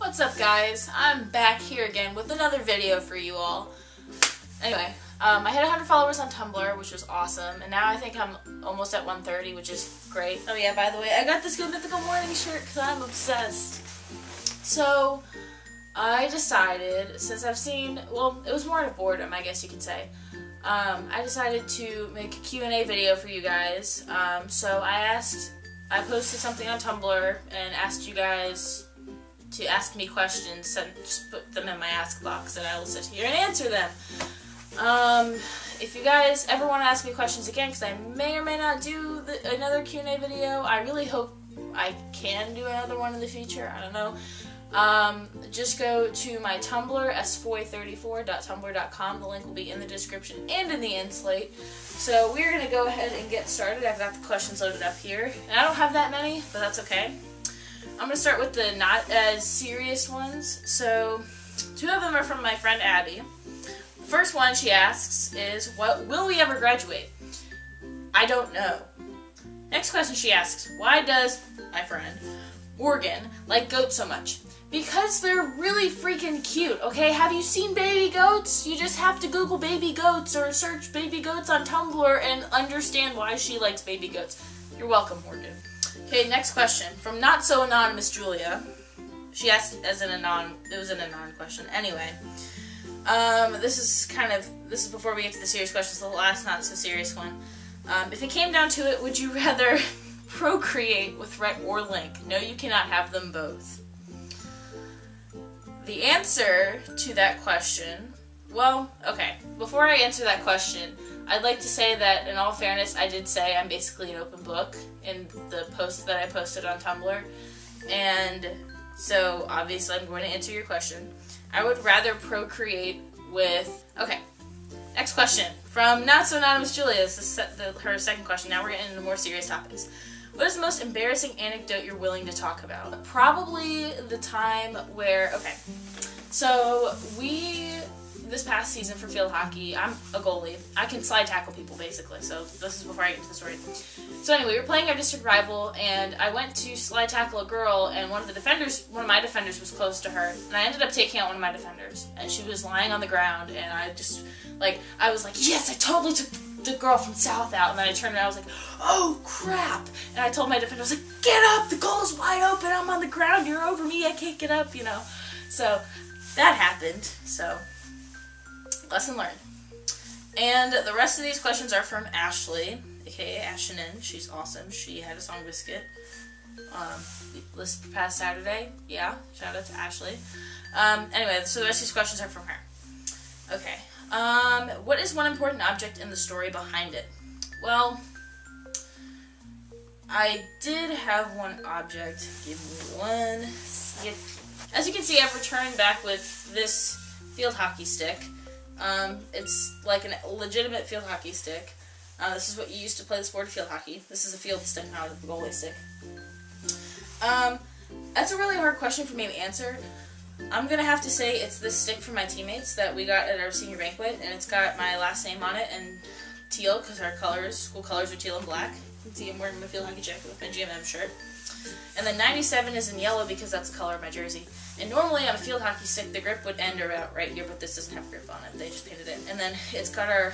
What's up, guys? I'm back here again with another video for you all. Anyway, I hit 100 followers on Tumblr, which was awesome, and now I think I'm almost at 130, which is great. Oh yeah, by the way, I got this Good Mythical Morning shirt because I'm obsessed. So, I decided, since I've seen, well, it was more out of boredom, I guess you could say. I decided to make a Q&A video for you guys. So I posted something on Tumblr and asked you guys to ask me questions and just put them in my ask box and I will sit here and answer them. If you guys ever want to ask me questions again, because I may or may not do another Q&A video, I really hope I can do another one in the future, I don't know. Just go to my Tumblr, sfoye34.tumblr.com. The link will be in the description and in the end slate. So we're going to go ahead and get started. I've got the questions loaded up here. And I don't have that many, but that's okay. I'm going to start with the not as serious ones. So, two of them are from my friend Abby. The first one she asks is, will we ever graduate? I don't know. Next question she asks, why does my friend Morgan like goats so much? Because they're really freaking cute, okay? Have you seen baby goats? You just have to Google baby goats or search baby goats on Tumblr and understand why she likes baby goats. You're welcome, Morgan. Okay, next question. From Not So Anonymous Julia. She asked it was an anon question. Anyway, this is before we get to the serious questions, the last not so serious one. If it came down to it, would you rather procreate with Rhett or Link? No, you cannot have them both. The answer to that question, well, okay, before I answer that question, I'd like to say that, in all fairness, I did say I'm basically an open book in the post that I posted on Tumblr, and so, obviously, I'm going to answer your question. I would rather procreate with, okay, next question, from Not So Anonymous Julia, this is her second question, now we're getting into more serious topics. What is the most embarrassing anecdote you're willing to talk about? Probably the time where, okay, so this past season for field hockey, I'm a goalie. I can slide tackle people, basically, so this is before I get into the story. So anyway, we were playing our district rival, and I went to slide tackle a girl, and one of my defenders was close to her, and I ended up taking out one of my defenders, and she was lying on the ground, and I was like, yes, I totally took the girl from South out, and then I turned around, I was like, oh crap, and I told my defender, I was like, get up, the goal is wide open, I'm on the ground, you're over me, I can't get up, you know, so that happened, so lesson learned. And the rest of these questions are from Ashley, aka Ashinen. She's awesome. She had a song Biscuit this past Saturday. Yeah, shout out to Ashley. Anyway, so the rest of these questions are from her. Okay. What is one important object in the story behind it? Well, I did have one object. Give me one second. As you can see, I've returned back with this field hockey stick. It's like a legitimate field hockey stick. This is what you used to play the sport of field hockey. This is a field stick, not a goalie stick. That's a really hard question for me to answer. I'm gonna have to say it's this stick from my teammates that we got at our senior banquet, and it's got my last name on it and teal, because our school colors are teal and black. You can see I'm wearing my field hockey jacket with my GMM shirt. And then 97 is in yellow because that's the color of my jersey. And normally on a field hockey stick, the grip would end about right here, but this doesn't have grip on it. They just painted it. And then it's got our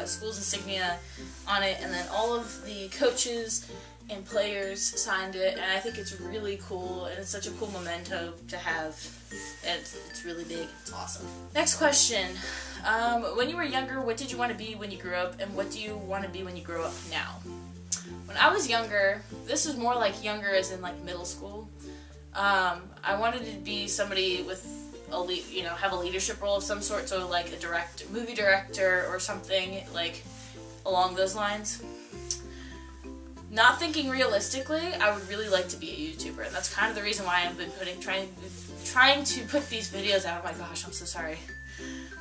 school's insignia on it, and then all of the coaches and players signed it, and I think it's really cool, and it's such a cool memento to have, and it's really big. It's awesome. Next question. When you were younger, what did you want to be when you grew up, and what do you want to be when you grow up now? When I was younger, this was more like younger as in like middle school. I wanted to be somebody with have a leadership role of some sort, so like a movie director or something like along those lines. Not thinking realistically, I would really like to be a YouTuber, and that's kind of the reason why I've been trying to put these videos out. Oh my gosh, I'm so sorry.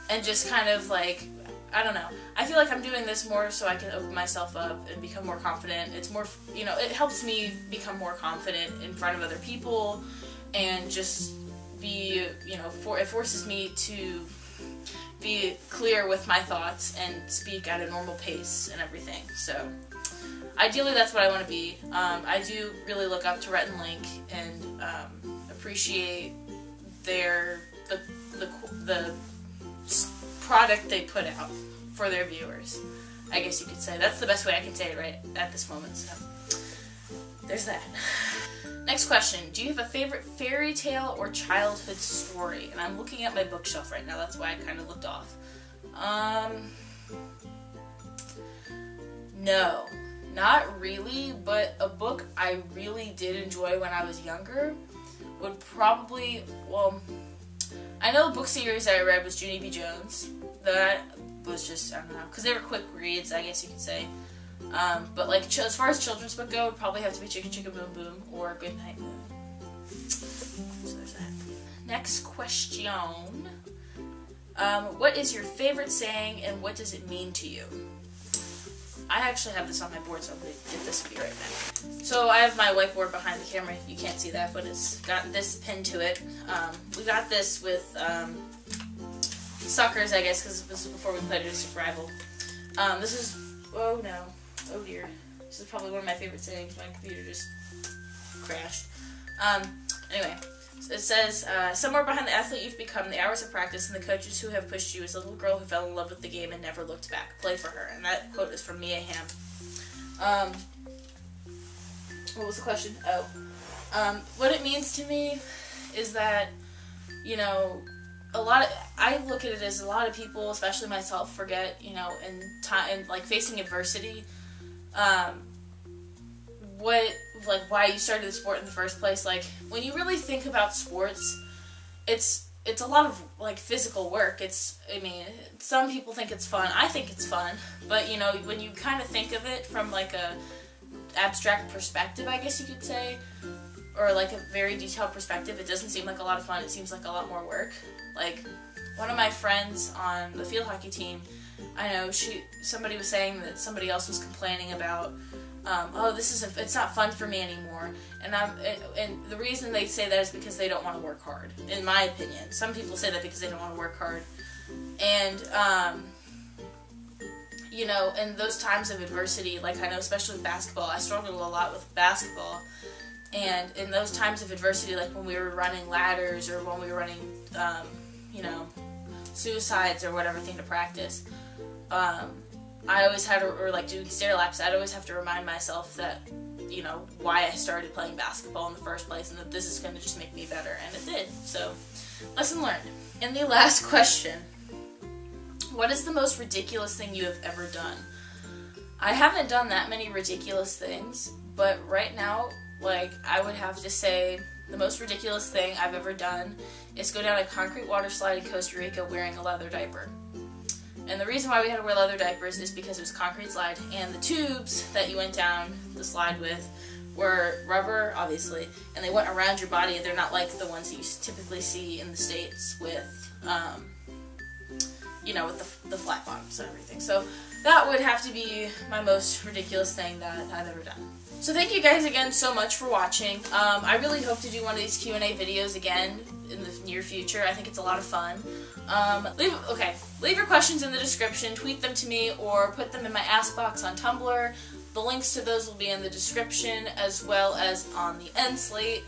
And just kind of like, I don't know. I feel like I'm doing this more so I can open myself up and become more confident. It's more, it helps me become more confident in front of other people, and just be, it forces me to be clear with my thoughts and speak at a normal pace and everything. So, ideally that's what I want to be. I do really look up to Rhett and Link and appreciate the product they put out for their viewers. I guess you could say. That's the best way I can say it right at this moment, so there's that. Next question. Do you have a favorite fairy tale or childhood story? And I'm looking at my bookshelf right now, that's why I kind of looked off. No, not really, but a book I really did enjoy when I was younger would probably, well, I know the book series I read was Junie B. Jones. That was just, I don't know, because they were quick reads, I guess you could say. But like, as far as children's book go, it would probably have to be Chicka Chicka Boom Boom or Good Night Moon. So there's that. Next question. What is your favorite saying and what does it mean to you? I actually have this on my board, so I'm going to get this with you right now. So I have my whiteboard behind the camera. You can't see that, but it's got this pinned to it. We got this with suckers, I guess, because this was before we played it as survival. This is, oh no, oh dear. This is probably one of my favorite sayings. My computer just crashed. Anyway, so it says, somewhere behind the athlete you've become, the hours of practice, and the coaches who have pushed you is a little girl who fell in love with the game and never looked back. Play for her. And that quote is from Mia Hamm. What was the question? Oh. What it means to me is that, you know, I look at it as a lot of people, especially myself, forget, you know, in like facing adversity, why you started the sport in the first place. Like, when you really think about sports, it's a lot of, like, physical work. I mean, some people think it's fun. I think it's fun. But, you know, when you kind of think of it from, like, a abstract perspective, I guess you could say, or, like, a very detailed perspective, it doesn't seem like a lot of fun. It seems like a lot more work. Like, one of my friends on the field hockey team, I know somebody was saying that somebody else was complaining about, oh, it's not fun for me anymore. And the reason they say that is because they don't want to work hard, in my opinion. Some people say that because they don't want to work hard. And, you know, in those times of adversity, like, I know especially with basketball, I struggled a lot with basketball. And in those times of adversity, like when we were running ladders or when we were running, you know, suicides or whatever thing to practice, I always had to, or like doing stair laps, I'd always have to remind myself that, you know, why I started playing basketball in the first place and that this is going to just make me better, and it did. So, lesson learned. And the last question, what is the most ridiculous thing you have ever done? I haven't done that many ridiculous things, but right now, like, I would have to say the most ridiculous thing I've ever done is go down a concrete water slide in Costa Rica wearing a leather diaper. And the reason why we had to wear leather diapers is because it was a concrete slide, and the tubes that you went down the slide with were rubber, obviously, and they went around your body. They're not like the ones that you typically see in the States with, you know, with the flat bottoms and everything. So that would have to be my most ridiculous thing that I've ever done. So thank you guys again so much for watching. I really hope to do one of these Q&A videos again in the near future. I think it's a lot of fun. Leave your questions in the description, tweet them to me, or put them in my Ask box on Tumblr. The links to those will be in the description as well as on the end slate.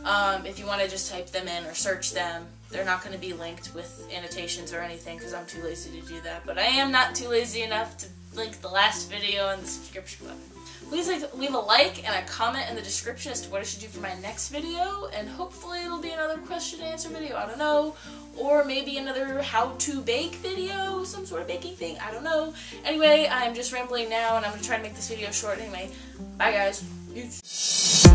If you want to just type them in or search them, they're not going to be linked with annotations or anything because I'm too lazy to do that. But I am not too lazy enough to link the last video in the subscription button. Please leave a like and a comment in the description as to what I should do for my next video, and hopefully it'll be another question and answer video, I don't know, or maybe another how to bake video, some sort of baking thing, I don't know. Anyway, I'm just rambling now and I'm going to try to make this video short anyway. Bye guys. Peace.